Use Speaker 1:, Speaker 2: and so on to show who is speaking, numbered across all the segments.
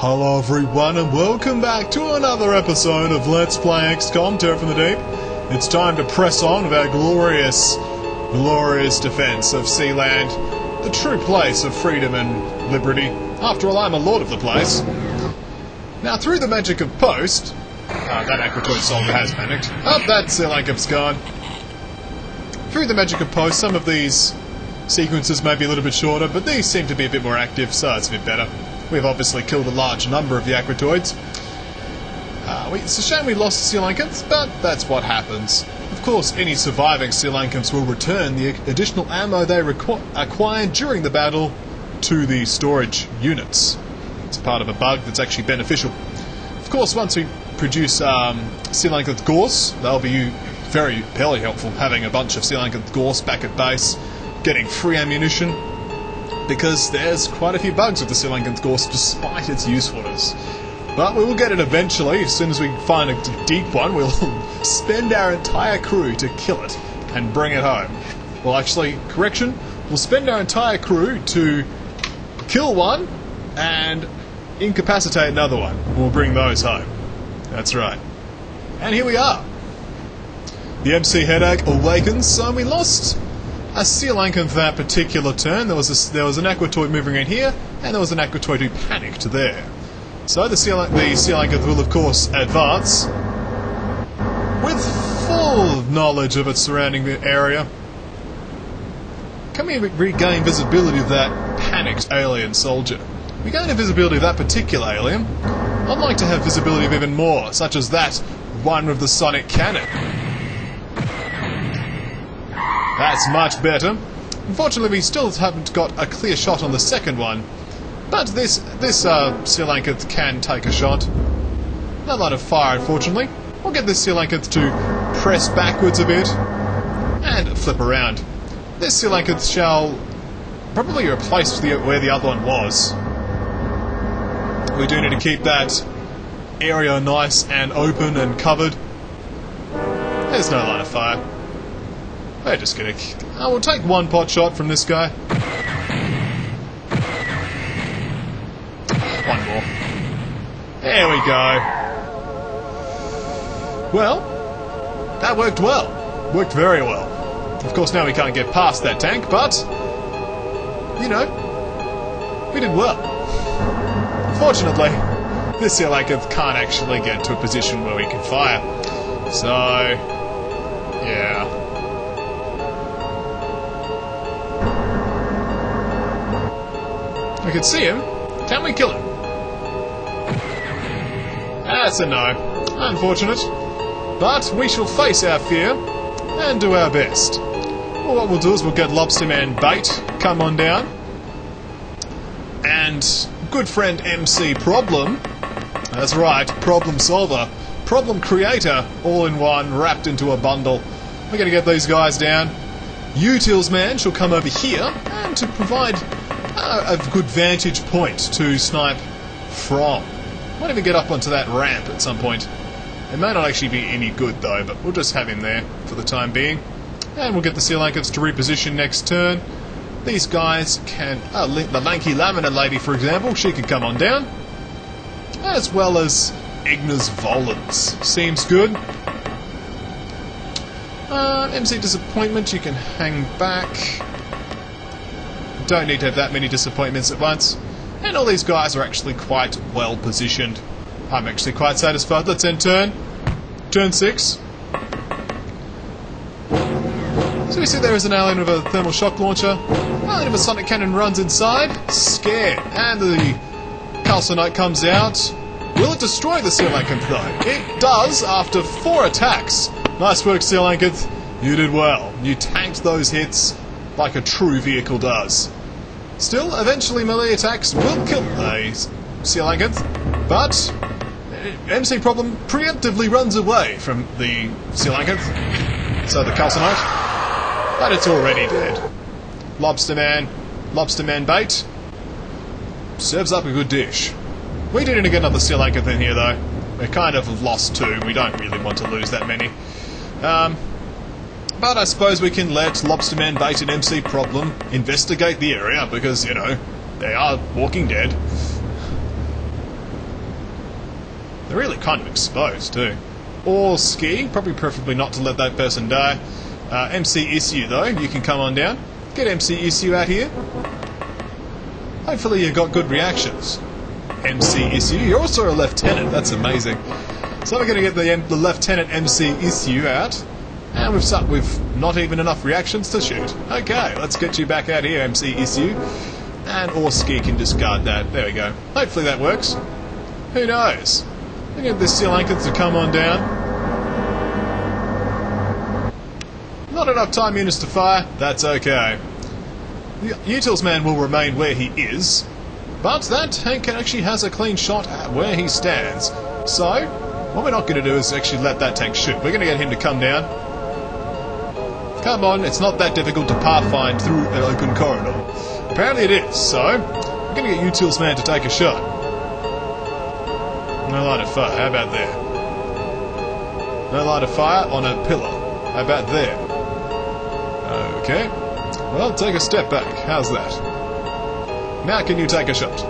Speaker 1: Hello everyone and welcome back to another episode of Let's Play XCOM Terror from the Deep. It's time to press on with our glorious defense of Sealand, the true place of freedom and liberty. After all, I'm a lord of the place. Now, through the magic of post... that Aquatoid soldier has panicked. Oh, that Sealankev's gone. Through the magic of post, some of these sequences may be a little bit shorter, but these seem to be a bit more active, so it's a bit better. We've obviously killed a large number of the Aquatoids. It's a shame we lost the Sealankevs, but that's what happens. Of course, any surviving Sealankevs will return the additional ammo they acquired during the battle to the storage units. It's part of a bug that's actually beneficial. Of course, once we produce Sealanketh Gorse, they'll be very helpful, having a bunch of Sealanketh Gorse back at base, getting free ammunition, because there's quite a few bugs with the Sealanketh Gorse despite its usefulness. But we will get it eventually. As soon as we find a deep one, we'll spend our entire crew to kill it and bring it home. Well, actually, correction, we'll spend our entire crew to kill one and incapacitate another one. We'll bring those home. That's right. And here we are. The MC headache awakens, so we lost a Sealanketh that particular turn. There was an Aquatoid moving in here, and there was an Aquatoid who panicked there. So the Sealanketh will, of course, advance with full knowledge of its surrounding area. Can we regain visibility of that panicked alien soldier? We gain the visibility of that particular alien. I'd like to have visibility of even more, such as that one with the sonic cannon. That's much better. Unfortunately, we still haven't got a clear shot on the second one. But this Sealanketh can take a shot. No line of fire, unfortunately. We'll get this Sealanketh to press backwards a bit and flip around. This Sealanketh shall probably replace where the other one was. We do need to keep that area nice and open and covered. There's no line of fire. We're just gonna... we'll take one pot shot from this guy. One more. There we go. Well, that worked well. Worked very well. Of course, now we can't get past that tank, but... you know, we did well. Fortunately, this Sealanketh can't actually get to a position where we can fire. So... yeah. We can see him. Can we kill him? That's a no. Unfortunate. But we shall face our fear and do our best. Well, what we'll do is we'll get Lobsterman Bait come on down. And good friend MC Problem. That's right, Problem Solver. Problem Creator, all in one, wrapped into a bundle. We're going to get these guys down. Utils Man shall come over here and to provide a good vantage point to snipe from. Might even get up onto that ramp at some point. It may not actually be any good though, but we'll just have him there for the time being. And we'll get the Sealankeths to reposition next turn. These guys can... the lanky Lamina lady, for example, she can come on down. As well as Ignis Volans. Seems good. MC Disappointment, you can hang back. Don't need to have that many disappointments at once. And all these guys are actually quite well positioned. I'm actually quite satisfied. Let's end turn. Turn 6. So we see there is an alien with a thermal shock launcher. Alien with a sonic cannon runs inside. Scared. And the Calcinite comes out. Will it destroy the Sealanketh though? It does after 4 attacks. Nice work, Sealanketh. You did well. You tanked those hits like a true vehicle does. Still, eventually melee attacks will kill a Sealanketh, but MC Problem preemptively runs away from the Sealanketh, so the Calcinite, but it's already dead. Lobsterman Bait, serves up a good dish. We do need to get another Sealanketh in here though. We're kind of lost 2, we don't really want to lose that many. But I suppose we can let Lobsterman Bait and MC Problem investigate the area, because, you know, they are walking dead. They're really kind of exposed too. Or ski, probably preferably not to let that person die. MC Issue though, you can come on down. Get MC Issue out here. Hopefully you got good reactions. MC Issue, you're also a lieutenant, that's amazing. So we're going to get the Lieutenant MC Issue out. And we've not even enough reactions to shoot. Okay, let's get you back out here, MC Issue. And Orski can discard that. There we go. Hopefully that works. Who knows? We get the Steel Anchors to come on down. Not enough time units to fire. That's okay. The Utils man will remain where he is. But that tank actually has a clean shot at where he stands. So, what we're not going to do is actually let that tank shoot. We're going to get him to come down. Come on, it's not that difficult to pathfind through an open corridor. Apparently it is, so we're going to get Utils man to take a shot. No line of fire, how about there? No line of fire on a pillar. How about there? Okay. Well, take a step back. How's that? Now can you take a shot?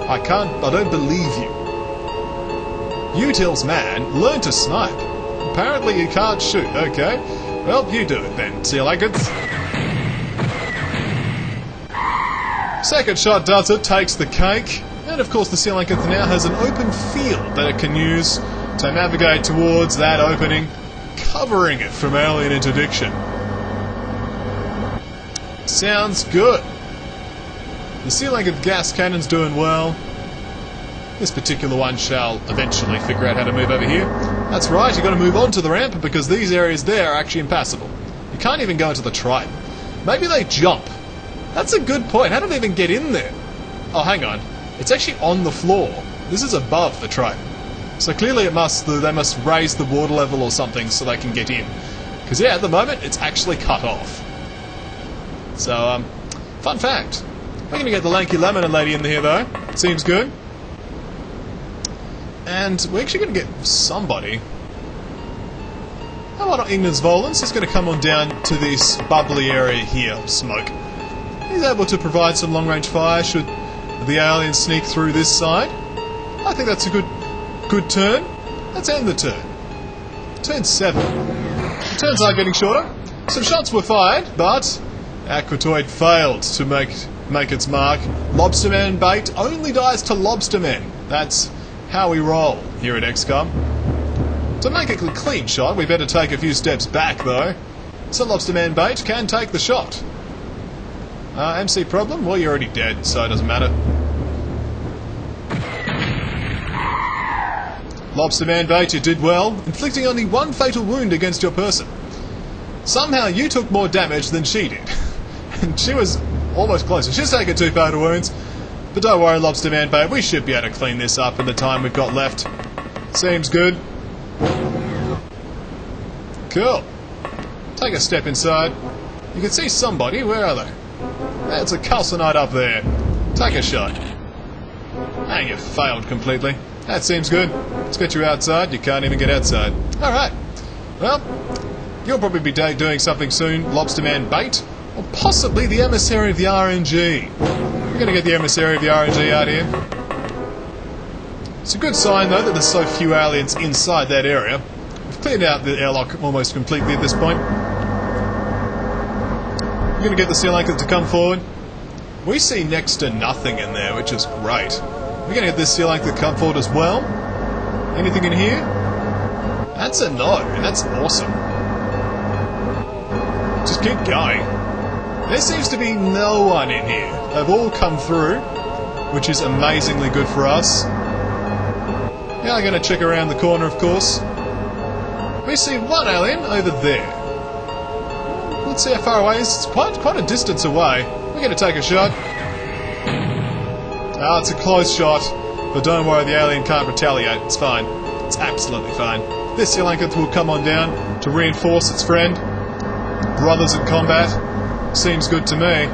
Speaker 1: I don't believe you. Utils man, learn to snipe. Apparently you can't shoot. Okay. Well, you do it then. See you later. Second shot does it, takes the cake. And of course the Sea Lankanth now has an open field that it can use to navigate towards that opening, covering it from alien interdiction. Sounds good. The Sea Lankanth gas cannon's doing well. This particular one shall eventually figure out how to move over here. That's right, you've got to move on to the ramp because these areas there are actually impassable. You can't even go into the Triton. Maybe they jump. That's a good point. How do they even get in there? Oh, hang on. It's actually on the floor. This is above the Triton. So clearly they must raise the water level or something so they can get in. Because yeah, at the moment it's actually cut off. So, fun fact. We're going to get the lanky lemon lady in here though. Seems good. And we're actually going to get somebody. How about Ignis Volans? He's going to come on down to this bubbly area here of smoke. He's able to provide some long-range fire should the aliens sneak through this side. I think that's a good turn. Let's end the turn. Turn 7. The turns are getting shorter. Some shots were fired, but Aquatoid failed to make its mark. Lobsterman bait only dies to Lobstermen. That's how we roll here at XCOM. To make a clean shot, we better take a few steps back, though. So Lobsterman bait can take the shot. MC problem? Well, you're already dead, so it doesn't matter. Lobsterman bait, you did well, inflicting only one fatal wound against your person. Somehow you took more damage than she did. And she was almost closer. She's taken 2 fatal wounds. But don't worry, Lobsterman bait, we should be able to clean this up in the time we've got left. Seems good. Cool. Take a step inside. You can see somebody. Where are they? There's a calcinite up there. Take a shot. And you failed completely. That seems good. Let's get you outside. You can't even get outside. Alright. Well, you'll probably be doing something soon, Lobsterman bait. Or possibly the emissary of the RNG. We're going to get the emissary of the RNG out here. It's a good sign, though, that there's so few aliens inside that area. We've cleared out the airlock almost completely at this point. We're going to get the Sea Lankanth to come forward. We see next to nothing in there, which is great. We're going to get this Sea Lankanth to come forward as well. Anything in here? That's a no. That's awesome. Just keep going. There seems to be no one in here. They've all come through, which is amazingly good for us. Now I'm going to check around the corner, of course. We see one alien over there. Let's see how far away it is. It's quite a distance away. We're going to take a shot. Ah, it's a close shot, but don't worry, the alien can't retaliate. It's fine. It's absolutely fine. This Sea Lankanth will come on down to reinforce its friend. Brothers in combat. Seems good to me.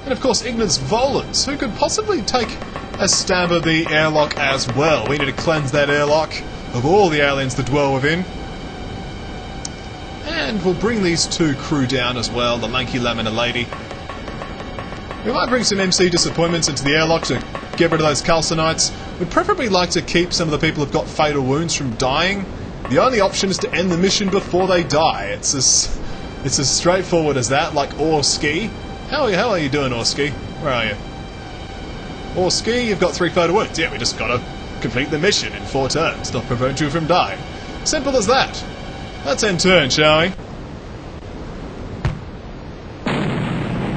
Speaker 1: And of course, Ignis Volans, who could possibly take a stab at the airlock as well. We need to cleanse that airlock of all the aliens that dwell within. And we'll bring these 2 crew down as well, the lanky lemon and lady. We might bring some MC disappointments into the airlock to get rid of those calcinites. We'd preferably like to keep some of the people who've got fatal wounds from dying. The only option is to end the mission before they die. It's as straightforward as that, like Orski. How are you doing, Orski? Where are you? Orski, you've got 3 fatal wounds. Yeah, we just gotta complete the mission in 4 turns, not prevent you from dying. Simple as that. Let's end turn, shall we?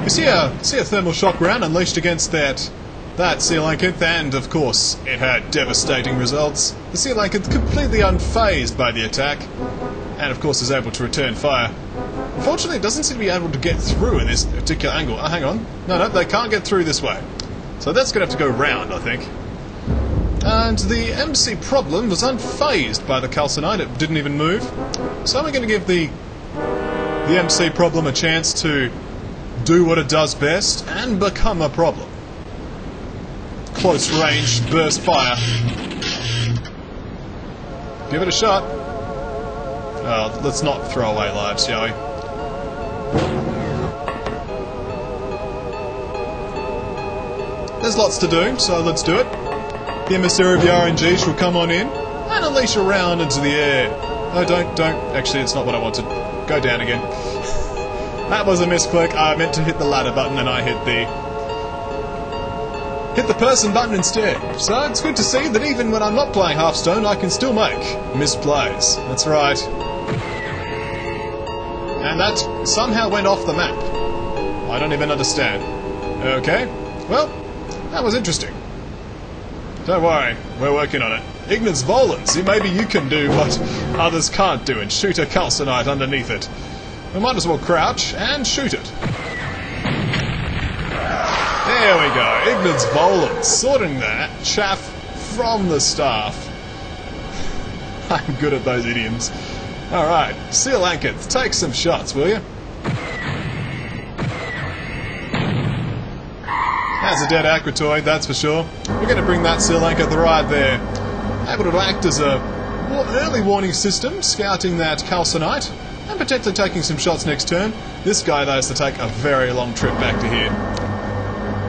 Speaker 1: You see a thermal shock round unleashed against that Coelacanth, and of course it had devastating results. The Coelacanth completely unfazed by the attack, and of course is able to return fire. Unfortunately, it doesn't seem to be able to get through in this particular angle. Oh, hang on. No, they can't get through this way. So that's going to have to go round, I think. And the MC problem was unfazed by the calcinite. It didn't even move. So we're going to give the MC problem a chance to do what it does best and become a problem. Close range burst fire. Give it a shot. Oh, let's not throw away lives, shall we? There's lots to do, so let's do it. The emissary of the RNG shall come on in and unleash a round into the air. No, don't. Actually, it's not what I wanted. Go down again. That was a misclick. I meant to hit the ladder button and I hit the person button instead. So it's good to see that even when I'm not playing Hearthstone, I can still make misplays. That's right. And that somehow went off the map. I don't even understand. Okay, well, that was interesting. Don't worry, we're working on it. Ignis Volans, maybe you can do what others can't do and shoot a calcinite underneath it. We might as well crouch and shoot it. There we go, Ignis Volans, sorting that chaff from the staff. I'm good at those idioms. Alright, Coelacanth, take some shots, will you? That's a dead Akratoid, that's for sure. We're going to bring that Coelacanth right there. Able to act as a early warning system, scouting that calcinite, and potentially taking some shots next turn. This guy, though, has to take a very long trip back to here.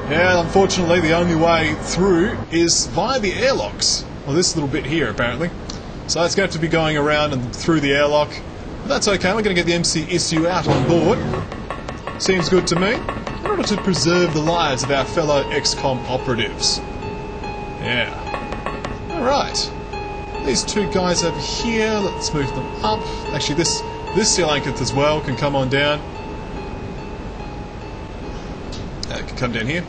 Speaker 1: Yeah, unfortunately, the only way through is via the airlocks. Well, this little bit here, apparently. So it's going to have to be going around and through the airlock. But that's okay, we're going to get the MC issue out on board. Seems good to me. In order to preserve the lives of our fellow XCOM operatives. Yeah. Alright. These 2 guys over here, let's move them up. Actually, this Coelacanth as well can come on down. It can come down here.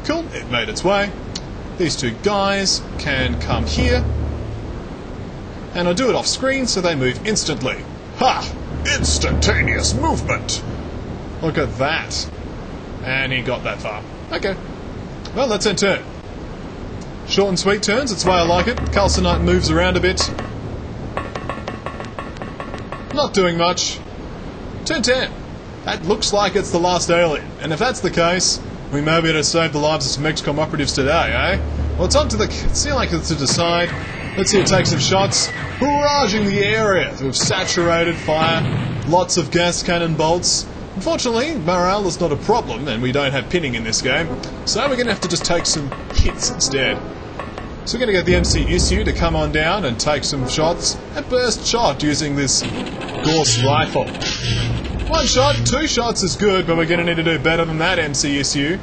Speaker 1: Cool, it made its way. These 2 guys can come here. And I'll do it off screen so they move instantly. Ha! Instantaneous movement! Look at that. And he got that far. Okay. Well, let's end turn. Short and sweet turns, that's the way I like it. Calcinite moves around a bit. Not doing much. Turn 10. That looks like it's the last alien. And if that's the case, we may be able to save the lives of some XCOM operatives today, eh? Well, it's up to the Coelacanth to decide. Let's see it take some shots. Barraging the area with saturated fire. Lots of gas cannon bolts. Unfortunately, morale is not a problem, and we don't have pinning in this game, so we're going to have to just take some hits instead. So we're going to get the MC issue to come on down and take some shots. A burst shot using this Gorse rifle. 1 shot, 2 shots is good, but we're going to need to do better than that, MC issue.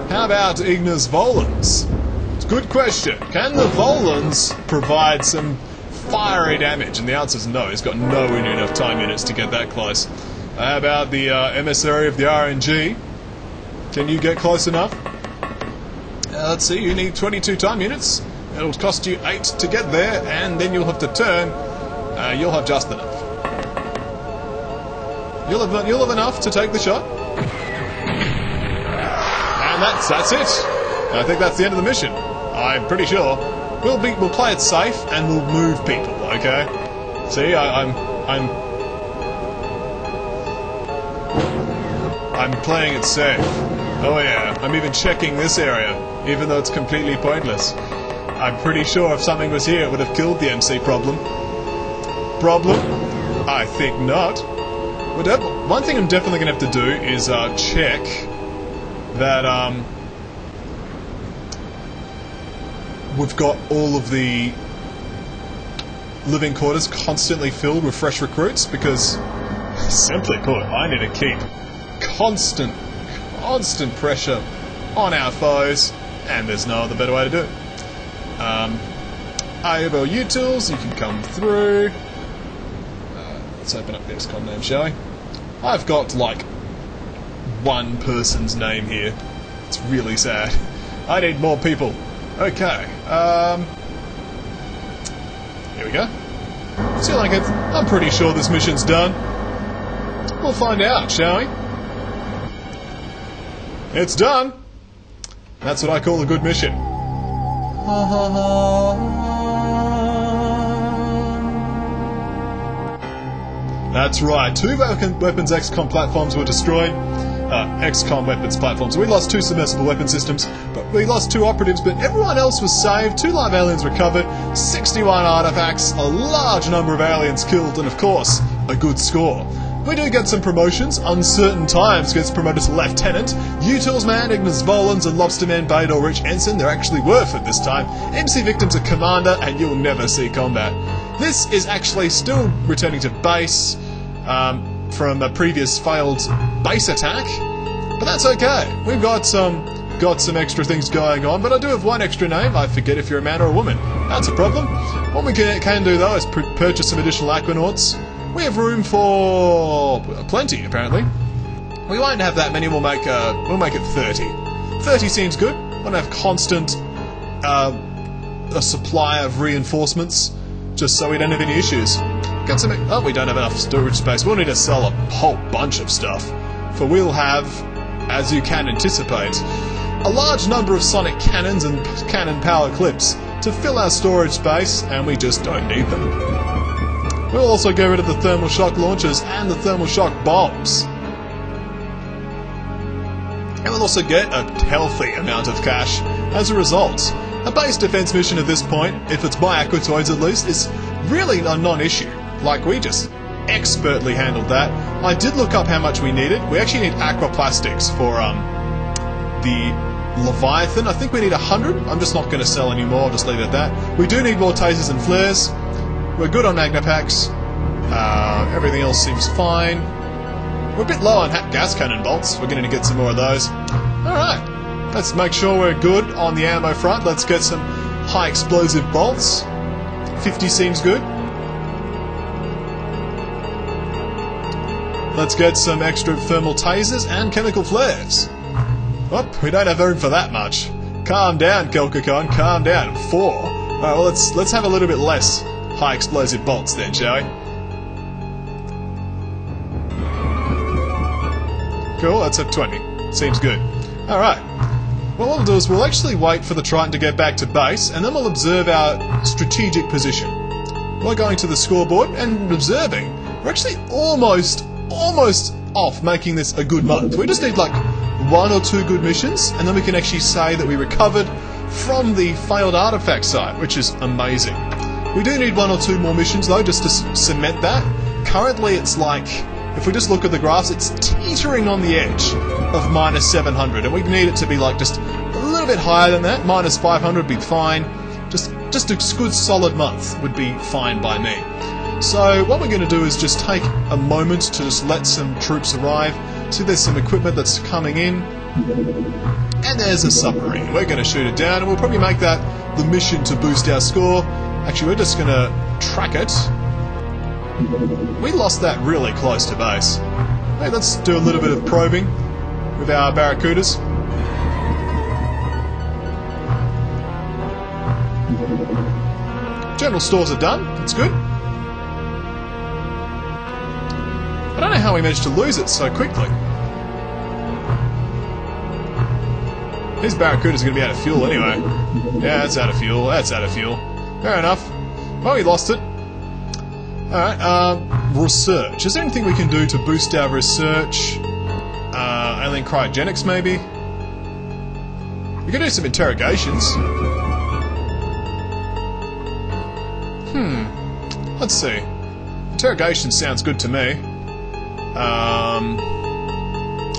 Speaker 1: How about Ignis Volans? It's a good question. Can the Volans provide some fiery damage? And the answer is no. He's got nowhere near enough time units to get that close. How about the emissary of the RNG? Can you get close enough? Let's see, you need 22 time units. It'll cost you 8 to get there, and then you'll have to turn. You'll have just enough. You'll have enough to take the shot. And that's it. I think that's the end of the mission. I'm pretty sure. We'll play it safe and we'll move people. Okay. See, I'm playing it safe. Oh yeah, I'm even checking this area, even though it's completely pointless. I'm pretty sure if something was here, it would have killed the MC problem. Problem? I think not. One thing I'm definitely going to have to do is check that we've got all of the living quarters constantly filled with fresh recruits, because, simply put, I need to keep constant pressure on our foes, and there's no other better way to do it. AOL utils, you can come through. Let's open up the XCOM name, shall we? I've got, like, one person's name here. It's really sad. I need more people. Okay, here we go. See, like, I'm pretty sure this mission's done. We'll find out, shall we? It's done! That's what I call a good mission. That's right, 2 weapons XCOM platforms were destroyed. XCOM weapons platforms. We lost 2 submersible weapon systems, but we lost 2 operatives, but everyone else was saved, 2 live aliens recovered, 61 artifacts, a large number of aliens killed, and of course, a good score. We do get some promotions. Uncertain Times gets promoted to Lieutenant. Utils Man, Ignis Volans, and Lobster Man Bador Rich Ensign, they're actually worth it this time. MC Victim's a Commander, and you'll never see combat. This is actually still returning to base from a previous failed base attack, but that's okay. We've got some extra things going on, but I do have one extra name. I forget if you're a man or a woman. That's a problem. What we can do though is purchase some additional Aquanauts. We have room for plenty, apparently. We won't have that many. We'll make it 30. 30 seems good. We'll have constant a supply of reinforcements, just so we don't have any issues. Get some. Oh, we don't have enough storage space. We'll need to sell a whole bunch of stuff, for we'll have, as you can anticipate, a large number of sonic cannons and cannon power clips to fill our storage space, and we just don't need them. We'll also get rid of the thermal shock launchers and the thermal shock bombs. And we'll also get a healthy amount of cash as a result. A base defense mission at this point, if it's by Aquatoids at least, is really a non-issue. Like, we just expertly handled that. I did look up how much we needed. We actually need aquaplastics for the Leviathan. I think we need 100. I'm just not going to sell any more, I'll just leave it at that. We do need more tasers and flares. We're good on Magnapacks. Everything else seems fine. We're a bit low on gas cannon bolts. We're going to get some more of those. Alright, let's make sure we're good on the ammo front. Let's get some high explosive bolts. 50 seems good. Let's get some extra thermal tasers and chemical flares. Oh, we don't have room for that much. Calm down, Kelkacon, calm down. 4. Alright, well, let's have a little bit less high explosive bolts then, shall we? Cool, let's have 20. Seems good. Alright. What we'll do is we'll actually wait for the Triton to get back to base, and then we'll observe our strategic position. We're going to the scoreboard and observing. We're actually almost off making this a good month. We just need like 1 or 2 good missions, and then we can actually say that we recovered from the failed artifact site, which is amazing. We do need 1 or 2 more missions though, just to cement that. Currently it's like, if we just look at the graphs, it's teetering on the edge of -700, and we need it to be like just a little bit higher than that. -500 would be fine. Just a good solid month would be fine by me. So what we're going to do is just take a moment to just let some troops arrive. See, there's some equipment that's coming in, and there's a submarine. We're going to shoot it down, and we'll probably make that the mission to boost our score. Actually, we're just going to track it. We lost that really close to base. Hey, let's do a little bit of probing with our Barracudas. General stores are done. That's good. I don't know how we managed to lose it so quickly. These Barracudas are going to be out of fuel anyway. Yeah, that's out of fuel. That's out of fuel. Fair enough. Well, we lost it. Alright, research. Is there anything we can do to boost our research? Alien cryogenics, maybe? We can do some interrogations. Let's see. Interrogation sounds good to me.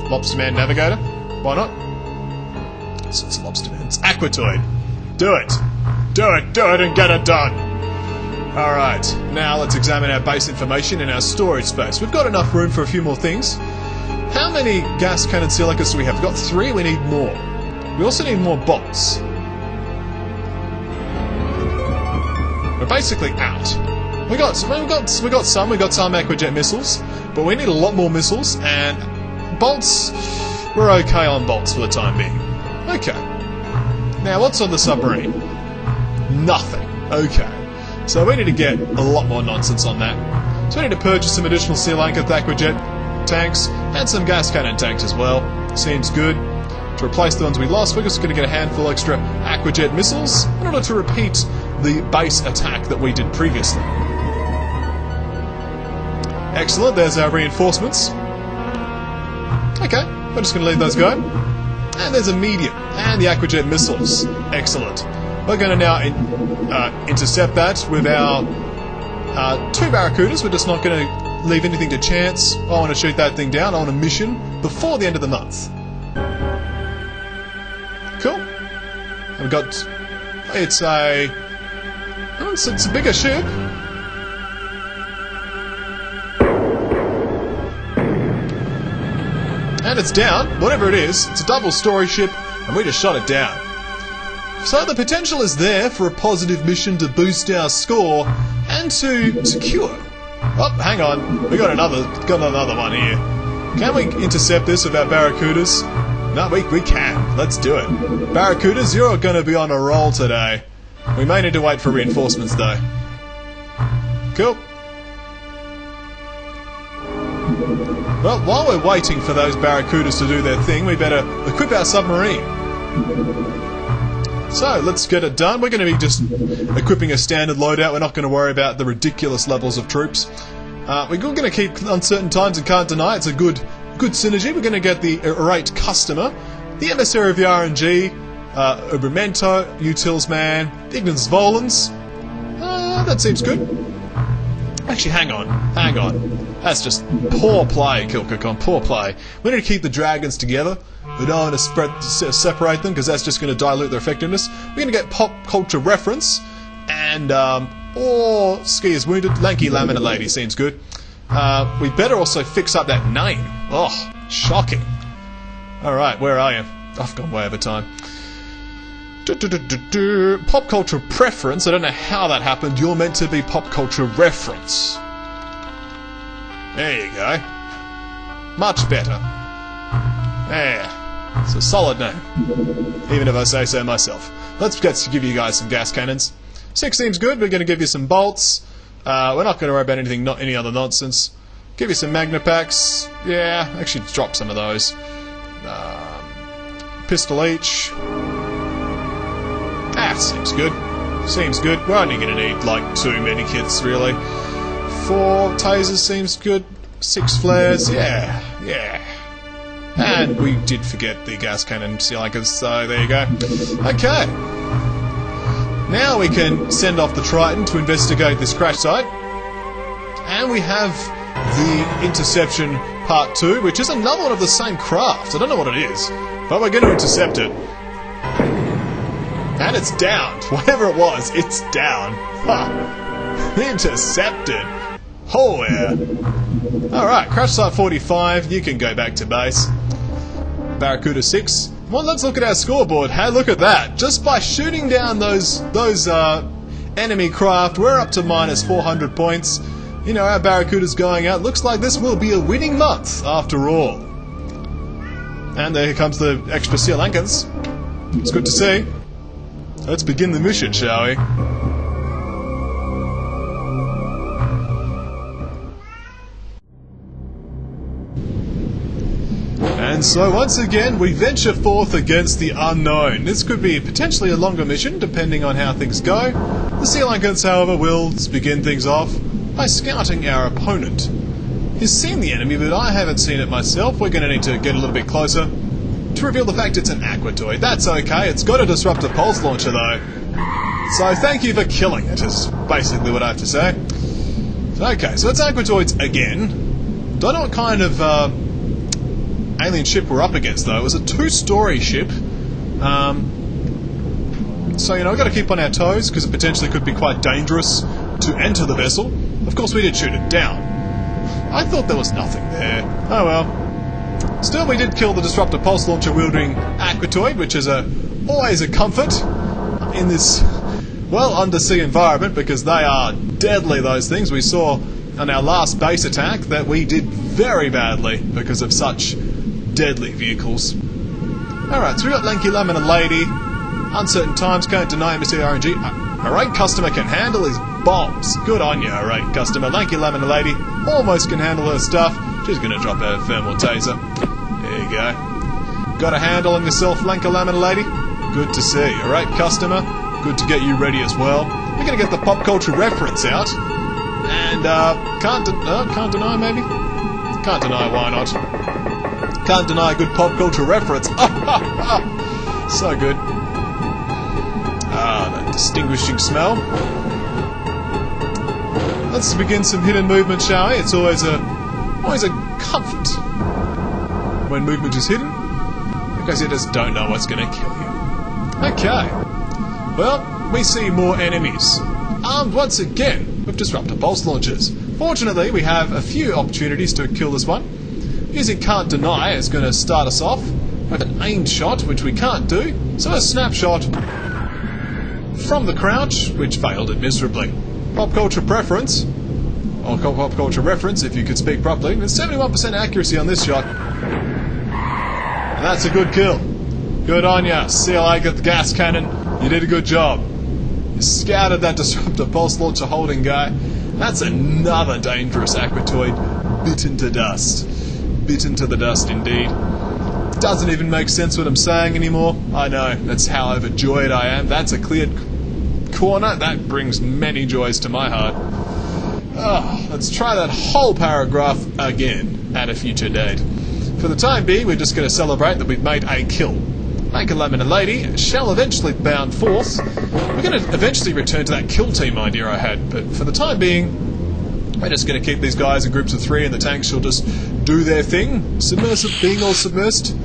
Speaker 1: Lobster Man Navigator? Why not? It's lobster man. It's Aquatoid. Do it. Do it. Do it and get it done. Alright, now let's examine our base information in our storage space. We've got enough room for a few more things. How many gas cannon silicas do we have? We've got 3, we need more. We also need more bolts. We're basically out. We got some Aquajet missiles, but we need a lot more missiles, and bolts, we're okay on bolts for the time being. Okay. Now, what's on the submarine? Nothing. Okay. So we need to get a lot more nonsense on that. So we need to purchase some additional Sea Lanka Aquajet tanks, and some gas cannon tanks as well. Seems good. To replace the ones we lost, we're just going to get a handful extra Aquajet missiles in order to repeat the base attack that we did previously. Excellent, there's our reinforcements. Okay, we're just going to leave those go. And there's a medium, and the Aquajet missiles. Excellent. We're going to now intercept that with our 2 Barracudas. We're just not going to leave anything to chance. I want to shoot that thing down. I want a mission before the end of the month. Cool. We've got... It's a... Oh, it's a bigger ship. And it's down. Whatever it is, it's a double-story ship, and we just shot it down. So the potential is there for a positive mission to boost our score and to secure. Oh, hang on. We got another one here. Can we intercept this with our Barracudas? No, we can. Let's do it. Barracudas, you're going to be on a roll today. We may need to wait for reinforcements, though. Cool. Well, while we're waiting for those Barracudas to do their thing, we better equip our submarine. So, let's get it done. We're going to be just equipping a standard loadout. We're not going to worry about the ridiculous levels of troops. We're going to keep uncertain times and can't deny it's a good synergy. We're going to get the irate customer, the emissary of the RNG, Ubramento, Utilsman, Ignans Volans. That seems good. Actually, hang on. That's just poor play, Kilkakon, poor play. We need to keep the dragons together. We don't want to separate them because that's just going to dilute their effectiveness. We're going to get pop culture reference and or ski is wounded. Lanky laminate lady seems good. We better also fix up that name. Oh, shocking. All right, where are you? I've gone way over time. Pop culture preference. I don't know how that happened. You're meant to be pop culture reference. There you go. Much better. There. It's a solid name. Even if I say so myself. Let's give you guys some gas cannons. 6 seems good. We're going to give you some bolts. We're not going to worry about anything, not any other nonsense. Give you some Magna Packs. Yeah, actually drop some of those. Pistol each. That seems good. Seems good. We're only going to need like 2 medikits, really. 4 tasers seems good. 6 flares. Yeah. And we did forget the gas cannon silicas, so there you go. Okay. Now we can send off the Triton to investigate this crash site. And we have the Interception Part 2, which is another one of the same craft. I don't know what it is, but we're going to intercept it. And it's down. Whatever it was, it's down. Ha! Intercepted. Oh yeah. Alright, crash site 45. You can go back to base. Barracuda 6. Well, let's look at our scoreboard. Hey, look at that. Just by shooting down those enemy craft, we're up to minus 400 points. You know, our Barracuda's going out. Looks like this will be a winning month, after all. And there comes the extra Sea Lankans. It's good to see. Let's begin the mission, shall we? And so once again, we venture forth against the unknown. This could be potentially a longer mission, depending on how things go. The Sea Lankans, however, will begin things off by scouting our opponent. He's seen the enemy, but I haven't seen it myself. We're going to need to get a little bit closer to reveal the fact it's an Aquatoid. That's okay. It's got a disruptive pulse launcher, though. So thank you for killing it, is basically what I have to say. Okay, so it's Aquatoids again. Don't know what kind of alien ship we're up against, though. It was a 2-story ship. So, you know, we've got to keep on our toes, because it potentially could be quite dangerous to enter the vessel. Of course, we did shoot it down. I thought there was nothing there. Oh well. Still, we did kill the disruptor pulse launcher wielding Aquatoid, which is always a comfort in this, well, undersea environment, because they are deadly, those things. We saw on our last base attack that we did very badly because of such deadly vehicles. Alright, so we got Lanky Lemon and Lady. Uncertain times, can't deny Mr. RNG. Alright, customer can handle his bombs. Good on you, alright, customer. Lanky Lemon and Lady almost can handle her stuff. She's gonna drop her thermal taser. There you go. Got a handle on yourself, Lanky Lemon and Lady? Good to see. Alright, customer. Good to get you ready as well. We're gonna get the pop culture reference out. And, can't deny, maybe? Can't deny, why not? Can't deny a good pop culture reference. So good. That distinguishing smell. Let's begin some hidden movement, shall we? It's always a comfort when movement is hidden, because you just don't know what's going to kill you. Okay. Well, we see more enemies, armed once again with disruptor pulse launchers. Fortunately, we have a few opportunities to kill this one. Using Can't Deny is going to start us off with an aimed shot, which we can't do, so a snapshot from the crouch, which failed it miserably. Pop culture preference, or pop culture reference if you could speak properly, there's 71% accuracy on this shot. And that's a good kill. Good on ya. CLA got the gas cannon. You did a good job. You scouted that disruptor pulse launcher holding guy. That's another dangerous Aquatoid bitten to dust. Bitten to the dust indeed. Doesn't even make sense what I'm saying anymore. I know, that's how overjoyed I am. That's a cleared corner. That brings many joys to my heart. Oh, let's try that whole paragraph again at a future date. For the time being, we're just going to celebrate that we've made a kill. Like a Lemon and Lady shall eventually bound forth. We're going to eventually return to that kill team idea I had, but for the time being, we're just going to keep these guys in groups of 3 and the tanks shall just do their thing. Submersive being all submersed.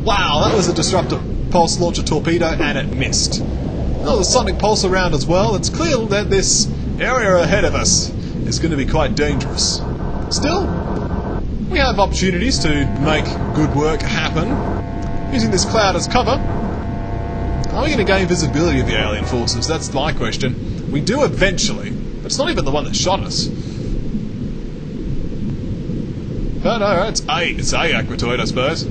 Speaker 1: Wow, that was a disruptor pulse launcher torpedo and it missed. Oh, the sonic pulse around as well. It's clear that this area ahead of us is going to be quite dangerous. Still, we have opportunities to make good work happen. Using this cloud as cover, are we going to gain visibility of the alien forces? That's my question. We do eventually, but it's not even the one that shot us. No, it's A Aquatoid, I suppose.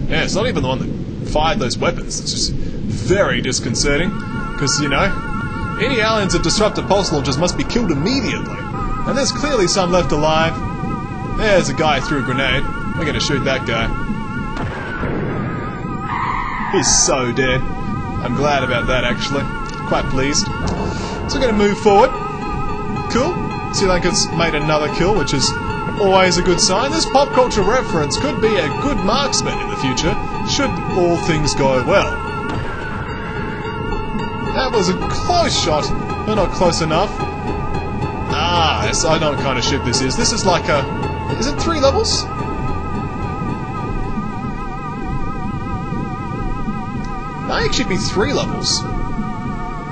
Speaker 1: Yeah, it's not even the one that fired those weapons. It's just very disconcerting, because, you know, any aliens of disruptor pulse launchers must be killed immediately. And there's clearly some left alive. There's a guy threw a grenade. We're going to shoot that guy. He's so dead. I'm glad about that, actually. Quite pleased. So we're going to move forward. Cool. See, like it's made another kill, which is always a good sign. This pop culture reference could be a good marksman in the future, should all things go well. That was a close shot, but not close enough. Ah, yes, I know what kind of ship this is. This is like a... Is it 3 levels? Might actually be 3 levels.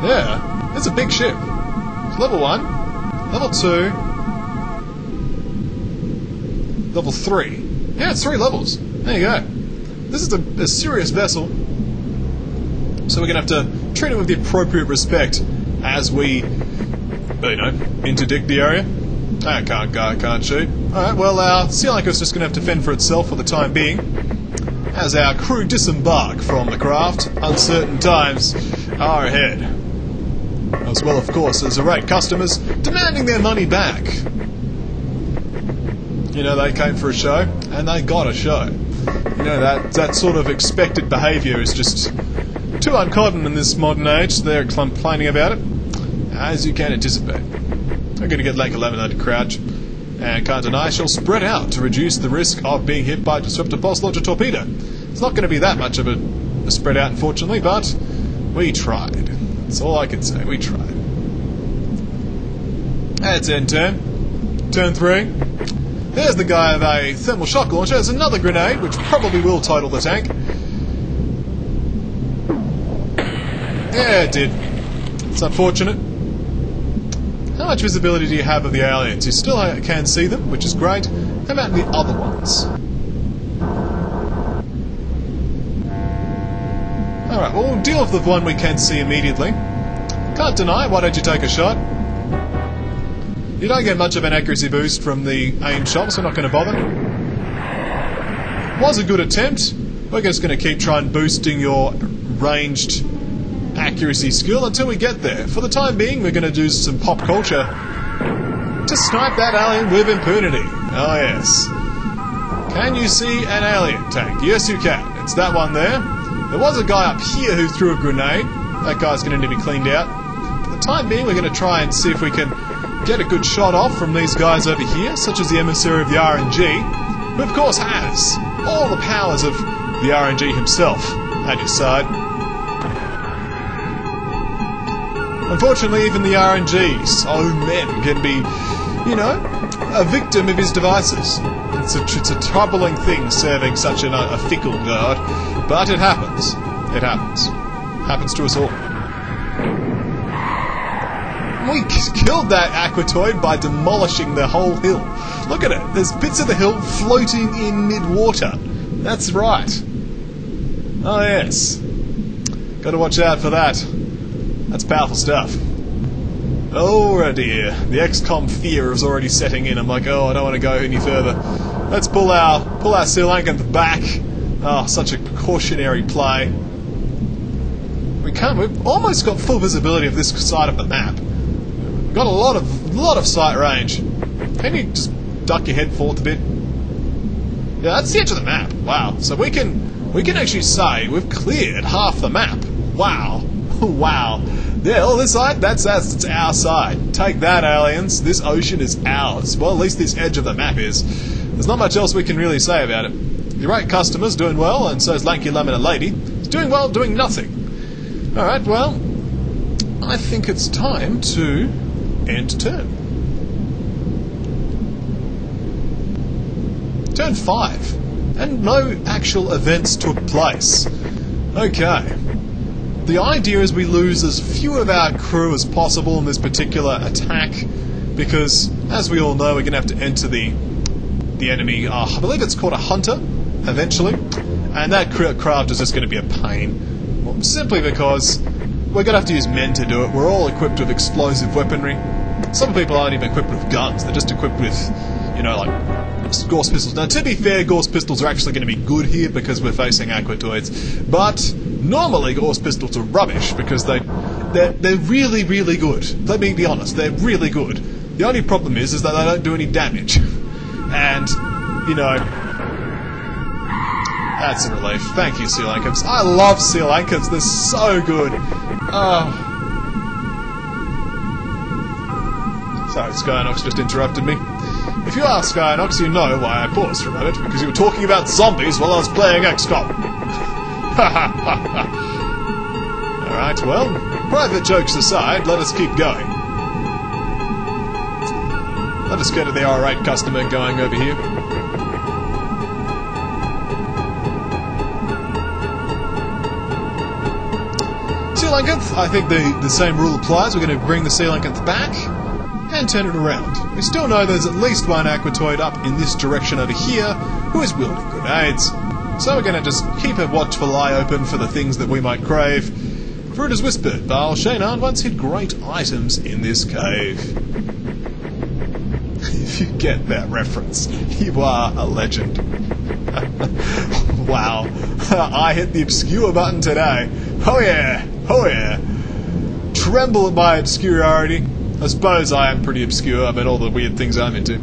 Speaker 1: Yeah, it's a big ship. It's level 1, level 2, level 3. Yeah, it's 3 levels. There you go. This is a serious vessel. So we're going to have to treat it with the appropriate respect as we, you know, interdict the area. I can't shoot. Alright, well, our Sea Anchor's just going to have to fend for itself for the time being. As our crew disembark from the craft, uncertain times are ahead. As well, of course, as irate customers demanding their money back. You know, they came for a show, and they got a show. You know, that sort of expected behaviour is just too uncommon in this modern age. They're complaining about it, as you can anticipate. I'm going to get Lake 11 to crouch, and Can't Deny shall spread out to reduce the risk of being hit by a disruptor pulse launcher torpedo. It's not going to be that much of a spread out, unfortunately, but we tried. That's all I can say. We tried. That's end turn. Turn 3. There's the guy of a thermal shock launcher. There's another grenade, which probably will total the tank. Yeah, it did. It's unfortunate. How much visibility do you have of the aliens? You still can see them, which is great. How about the other ones? Alright, well, we'll deal with the one we can see immediately. Can't deny, why don't you take a shot? You don't get much of an accuracy boost from the aim shot, so we're not going to bother. Was a good attempt. We're just going to keep trying boosting your ranged accuracy skill until we get there. For the time being, we're going to do some pop culture to snipe that alien with impunity. Oh yes. Can you see an alien tank? Yes, you can. It's that one there. There was a guy up here who threw a grenade. That guy's going to need to be cleaned out. For the time being, we're going to try and see if we can get a good shot off from these guys over here, such as the emissary of the RNG, who of course has all the powers of the RNG himself at his side. Unfortunately, even the RNG, so men, can be, you know, a victim of his devices. It's a troubling thing serving such a fickle god, but it happens. It happens. Happens to us all. We killed that aquatoid by demolishing the whole hill. Look at it. There's bits of the hill floating in mid-water. That's right. Oh, yes. Got to watch out for that. That's powerful stuff. Oh, dear. The XCOM fear is already setting in. I'm like, oh, I don't want to go any further. Let's pull our Sri Lankan back. Oh, such a cautionary play. We've almost got full visibility of this side of the map. We've got a lot of sight range. Can you just duck your head forward a bit? Yeah, that's the edge of the map. Wow. So we can actually say we've cleared half the map. Wow. Wow. Yeah, all this side, that's our side. Take that, aliens. This ocean is ours. Well, at least this edge of the map is. There's not much else we can really say about it. Your right customer's doing well, and so is Lanky Laminate Lady. He's doing well, doing nothing. Alright, well, I think it's time to end turn. Turn 5. And no actual events took place. Okay. The idea is we lose as few of our crew as possible in this particular attack, because, as we all know, we're going to have to enter the enemy, I believe it's called a hunter, eventually, and that craft is just going to be a pain. Well, simply because we're going to have to use men to do it. We're all equipped with explosive weaponry. Some people aren't even equipped with guns, they're just equipped with, you know, like Gauss pistols. Now, to be fair, Gauss pistols are actually going to be good here because we're facing aquatoids, but normally Gauss pistols are rubbish because they're really, really good. Let me be honest, they're really good. The only problem is that they don't do any damage. And, you know, that's a relief. Thank you, Sri Lankans. I love Sri Lankans, they're so good. Sorry, Skynox just interrupted me. If you are Skynox, you know why I paused for a moment, because you were talking about zombies while I was playing XCOM. Alright, well, private jokes aside, let us keep going. Let us get to the R8 customer going over here. Sri Lankanth, I think the same rule applies. We're going to bring the Sri Lankanth back and turn it around. We still know there's at least one aquatoid up in this direction over here who is wielding grenades. So we're going to just keep a watchful eye open for the things that we might crave. For it is whispered, Baal Shainan once hid great items in this cave. If you get that reference, you are a legend. Wow. I hit the obscure button today. Oh yeah, oh yeah. Tremble at my obscurity. I suppose I am pretty obscure about all the weird things I'm into.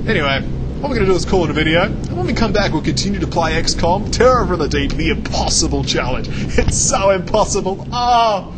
Speaker 1: Anyway, what we're going to do is call it a video, and when we come back we'll continue to play XCOM, Terror from the Deep, the impossible challenge. It's so impossible. Oh!